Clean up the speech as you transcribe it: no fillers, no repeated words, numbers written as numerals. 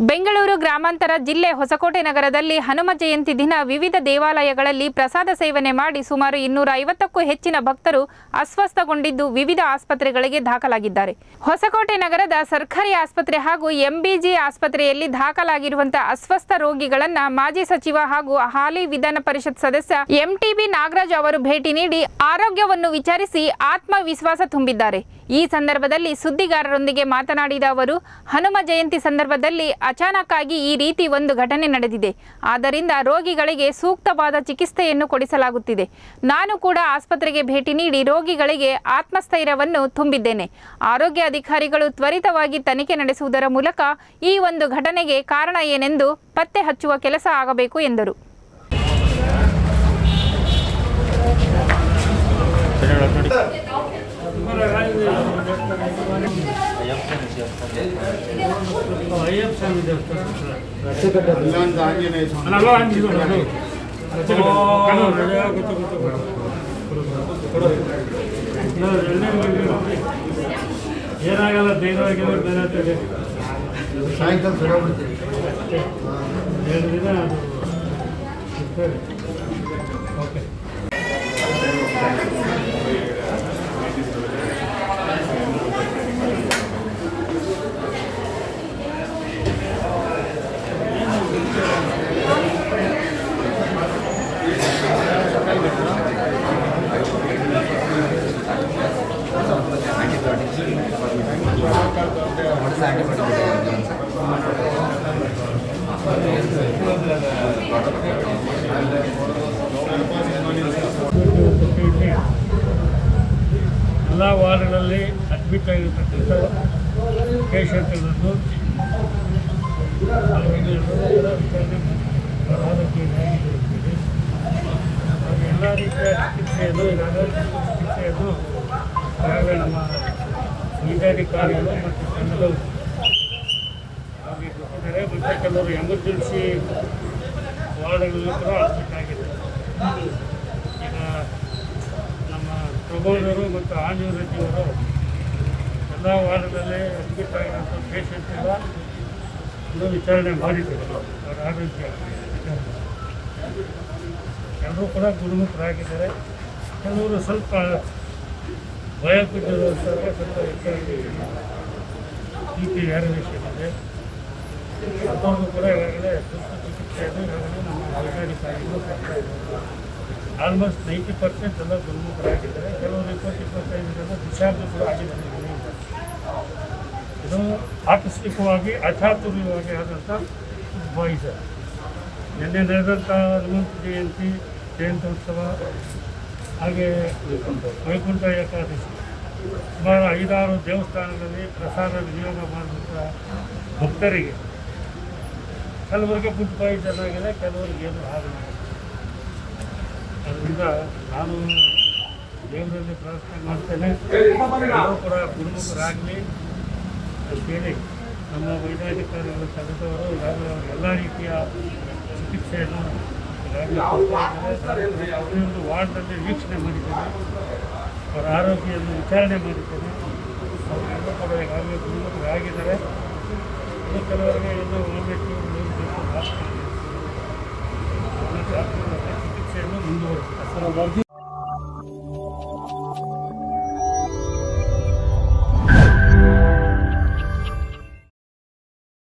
ಬೆಂಗಳೂರು ಗ್ರಾಮಾಂತರ ಜಿಲ್ಲೆ ಹೊಸಕೋಟೆ ನಗರದಲ್ಲಿ ಹನುಮ ಜಯಂತಿ ದಿನ ವಿವಿಧ ದೇವಾಲಯಗಳಲ್ಲಿ ಪ್ರಸಾದ ಸೇವನೆ ಮಾಡಿ ಸುಮಾರು 250ಕ್ಕೂ ಹೆಚ್ಚಿನ ಭಕ್ತರು ಅಸ್ವಸ್ಥಗೊಂಡಿದ್ದು ವಿವಿಧ ಆಸ್ಪತ್ರೆಗಳಿಗೆ ದಾಖಲಾಗಿದ್ದಾರೆ. ಹೊಸಕೋಟೆ ನಗರದ ಸರ್ಕಾರಿ ಆಸ್ಪತ್ರೆ ಹಾಗೂ ಎಂಬಿಜಿ ಆಸ್ಪತ್ರೆಯಲ್ಲಿ ದಾಖಲಾಗಿರುವಂತಹ ಅಸ್ವಸ್ಥ ರೋಗಿಗಳನ್ನು ಮಾಜಿ ಸಚಿವ ಹಾಗೂ ಹಾಲಿ ವಿಧಾನ ಪರಿಷತ್ ಸದಸ್ಯ ಎಂಟಿಬಿ ನಾಗರಾಜ್ ಅವರು ಭೇಟಿ ನೀಡಿ ಆರೋಗ್ಯವನ್ನು ವಿಚಾರಿಸಿ ಆತ್ಮವಿಶ್ವಾಸ ತುಂಬಿದ್ದಾರೆ. ಈ ಸಂದರ್ಭದಲ್ಲಿ ಸುದ್ದಿಗಾರರೊಂದಿಗೆ ಮಾತನಾಡಿದ ಅವರು, ಹನುಮ ಜಯಂತಿ ಸಂದರ್ಭದಲ್ಲಿ ಅಚಾನಕ್ ಆಗಿ ಈ ರೀತಿ ಒಂದು ಘಟನೆ ನಡೆದಿದೆ. ಆದ್ದರಿಂದ ರೋಗಿಗಳಿಗೆ ಸೂಕ್ತವಾದ ಚಿಕಿತ್ಸೆಯನ್ನು ಕೊಡಿಸಲಾಗುತ್ತಿದೆ. ನಾನು ಕೂಡ ಆಸ್ಪತ್ರೆಗೆ ಭೇಟಿ ನೀಡಿ ರೋಗಿಗಳಿಗೆ ಆತ್ಮಸ್ಥೈರ್ಯವನ್ನು ತುಂಬಿದ್ದೇನೆ. ಆರೋಗ್ಯ ಅಧಿಕಾರಿಗಳು ತ್ವರಿತವಾಗಿ ತನಿಖೆ ನಡೆಸುವುದರ ಮೂಲಕ ಈ ಒಂದು ಘಟನೆಗೆ ಕಾರಣ ಏನೆಂದು ಪತ್ತೆ ಹಚ್ಚುವ ಕೆಲಸ ಆಗಬೇಕು ಎಂದರು. ಏನಾಗಲ್ಲ, ಧೈರ್ಯವಾಗಿ ಸಾಯಂಕಾಲ ಓಕೆ. ಎಲ್ಲ ವಾರ್ಡ್ಗಳಲ್ಲಿ ಅಡ್ಮಿಟ್ ಆಗಿರ್ತಕ್ಕಂಥ ಪೇಷಂಟ್ಗಳನ್ನು ಎಲ್ಲ ರೀತಿಯ ಚಿಕಿತ್ಸೆಯನ್ನು ಈಗಾಗಲೇ ನಮ್ಮ ವೈದ್ಯಾಧಿಕಾರಿಗಳು ಮತ್ತು ತಂಡದವರು ಹಾಗೆ ಕೊಟ್ಟಿದ್ದಾರೆ. ಮತ್ತು ಕೆಲವರು ಎಮರ್ಜೆನ್ಸಿ ವಾರ್ಡ್ಗಳಲ್ಲೂ ಕೂಡ ಅಡ್ಮಿಟ್ ಆಗಿದ್ದಾರೆ. ಈಗ ನಮ್ಮ ಪ್ರಬೋಧರು ಮತ್ತು ಆಂಜೂರಜಿಯವರು ಎಲ್ಲ ವಾರ್ಡ್ಗಳಲ್ಲಿ ಅಡ್ಮಿಟ್ ಆಗಿರೋಂಥ ಪೇಷಂಟ್ಗಳ ವಿಚಾರಣೆ ಮಾಡಿದ್ದಾರೆ. ಅವರ ಆರೋಗ್ಯ ಎಲ್ಲರೂ ಕೂಡ ಗುಣಮುಖರಾಗಿದ್ದಾರೆ. ಕೆಲವರು ಸ್ವಲ್ಪ ಭಯ ಬಿದ್ದಿರೋ ಸ್ವಲ್ಪ ಹೆಚ್ಚಾಗಿ BP ವ್ಯಾರಿಯೇಷನ್ ಇದೆ. ಅದನ್ನು ಕೂಡ ಈಗಾಗಲೇ ಸೂಕ್ತ ಚಿಕಿತ್ಸೆಯನ್ನು ಈಗಾಗಲೇ ನಮ್ಮ ವೈದ್ಯಾಧಿಕಾರಿಗಳು ಕೊಡ್ತಾ ಇದ್ದಾರೆ. ಆಲ್ಮೋಸ್ಟ್ 90% ಎಲ್ಲ ಗುಣಮುಖರಾಗಿದ್ದಾರೆ. ಕೆಲವರು 20-25 ಜನ ಡಿಸ್ಚಾರ್ಜ್ ಕೂಡ ಆಗಿದ್ದಾರೆ. ಇದು ಆಕಸ್ಮಿಕವಾಗಿ ಅಚಾತುರ್ಯವಾಗಿ ಆದಂಥ ಬಾಯಿಸರ್. ನಿನ್ನೆ ನಡೆದಂಥ ಹನುಮಂತ ಜಯಂತ್ಯೋತ್ಸವ ಹಾಗೆ ವೈಕುಂಠ ಏಕಾದಶಿ ಸುಮಾರು 5-6 ದೇವಸ್ಥಾನಗಳಲ್ಲಿ ಪ್ರಸಾದ ವಿನಿಯೋಗ ಮಾಡುವಂಥ ಭಕ್ತರಿಗೆ ಕೆಲವರಿಗೆ ಫುಡ್ ಪಾಯ್ಸನ್ ಆಗಿದೆ, ಕೆಲವರಿಗೆ ಏನು ಆಗಿಲ್ಲ. ಅದರಿಂದ ನಾನು ದೇವರಲ್ಲಿ ಪ್ರಾರ್ಥನೆ ಮಾಡ್ತೇನೆ, ಎಲ್ಲರೂ ಕೂಡ ಗುಣಮುಖರಾಗಲಿ ಅಂತೇಳಿ ನಮ್ಮ ವೈದ್ಯಾಧಿಕಾರಿಗಳ ತಂಡದವರು ಈಗಾಗಲೇ ಎಲ್ಲ ರೀತಿಯ ಚಿಕಿತ್ಸೆಯನ್ನು ಈಗಾಗಲೇ ಕೊಡ್ತಾ ಇದ್ದಾರೆ. ಪ್ರತಿಯೊಂದು ವಾರ್ಡ್ನಲ್ಲಿ ವೀಕ್ಷಣೆ ಮಾಡಿದ್ದೇನೆ, ಅವರ ಆರೋಗ್ಯವನ್ನು ವಿಚಾರಣೆ ಮಾಡಿದ್ದೇನೆ. ಅವರೆಲ್ಲರೂ ಕೂಡ ಈಗಾಗಲೇ ಗುಣಮುಖರಾಗಿದ್ದಾರೆ. ಇನ್ನು ಕೆಲವರಿಗೆ ಇನ್ನೂ ಹೋಗಬೇಕು, ಚಿಕಿತ್ಸೆಯನ್ನು ಮುಂದುವರಿಸುತ್ತಾರೆ.